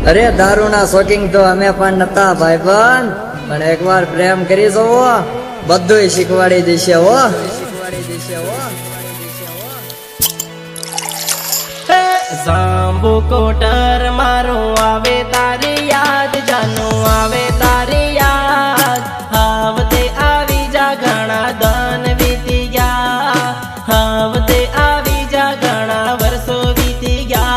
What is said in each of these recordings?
અરે દારૂના શોકિંગ તો અમે પણ નતા ભાઈબંધ, પણ એકવાર પ્રેમ કરી જોવો, બધુંય શીખવાડી દેશે હો. સાંભુ કોટર મારું આવે તારી યાદ, જાનું આવે તારી યાદ. હાવતે આવી જા ઘણા દન વીતી ગયા, હાવતે આવી જા ઘણા વર્ષો વીતી ગયા.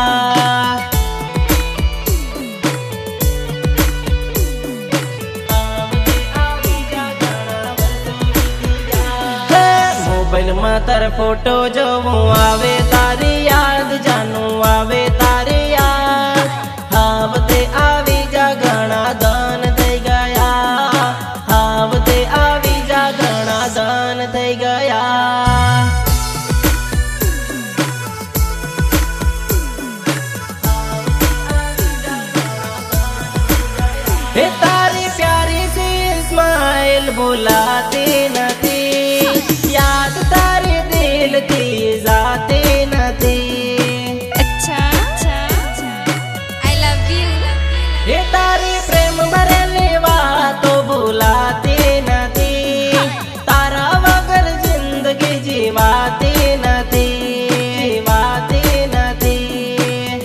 મોબાઈલમાં તાર ફોટો જોવું આવે તારી યાદ, જાનું આવે તારી યાદ. હાવતે આવી જા ઘણા દન થઈ ગયા, હાવતે આવી જા ઘણા દન થઈ ગયા. હે તારી પ્યારી સી સ્માઈલ ભૂલાતી નથી, યાદ તારી દિલથી જાતી નથી. I love you. હે તારી પ્રેમ ભરેલી વાતો ભૂલાતી નથી, તારા વગર જિંદગી જીવાતી નથી, જીવાતી નથી.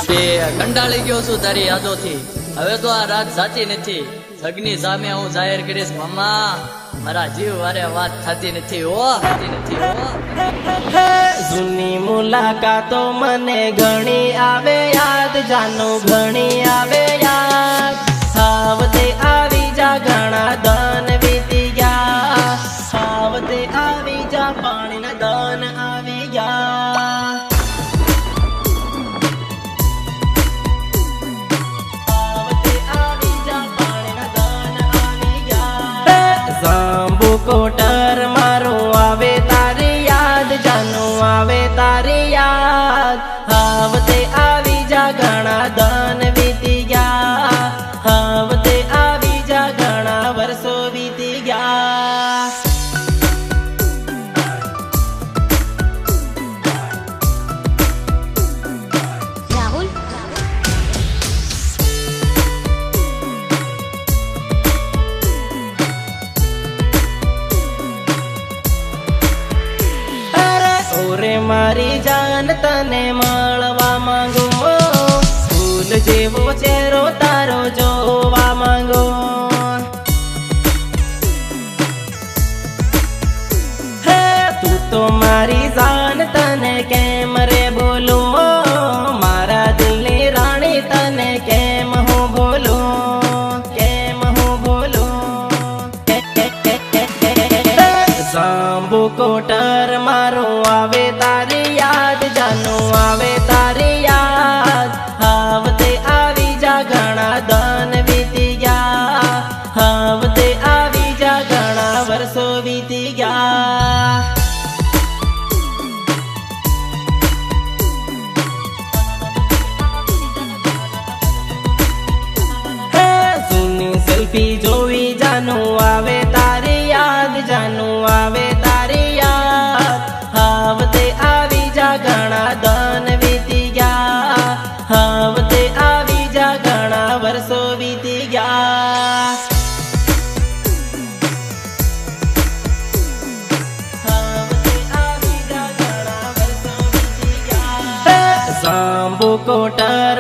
તે કંટાળી ગયો છું તારી યાદોથી, હવે તો આ રાત સાચી નથી. જગની સામે હું જાહેર કરીશ મામા, મારા જીવ વારે વાત થતી નથી હો, થતી નથી હો. જૂની મુલાકાતો મને ઘણી આવે યાદ, જાનું ઘણી આવે યાદ. હાવતે આવી જા ઘણા દન વીતી ગયા, હાવતે આવી જા પાણીના દન આવી ગયા. હાવતે આવી જા પાણીના દન આવી ગયા. સાંભુ કોટર મારું આવે તારી યાદ, જાનું આવે તારી યાદ. હાવતે આવી જા ઘણા દન વીતી ગયા, હાવતે આવી જા ઘણા વર્ષો વીતી ગયા. રાહુલ, ઓરે મારી જાન તને મળવા માંગુ, ફૂલ જેવો ચહેરો તારો જોવા માંગુ. હે તું તો મારી જાન, તને કેમ રે બોલું, મારા દિલની રાણી તને કેમ હું બોલું, કેમ હું બોલું. સાંભુ કોટર મારું આવે તારી યાદ, જાનું આવે તારી યાદ. હાવતે આવી જા ઘણા દન વીતી ગયા, હાવતે આવી જા ઘણા વર્ષો વીતી ગયા. હે જૂની સેલ્ફી જોઈ, જાનું આવે તારી યાદ, જાનું આવે તારી યાદ. હાવતે આવી જા ઘણા દન વીતી ગયા, હાવતે આવી જા ઘણા વર્ષો વીતી ગયા. હાવતે આવી જા ઘણા વર્ષો વીતી ગયા. સાંભુ કોટર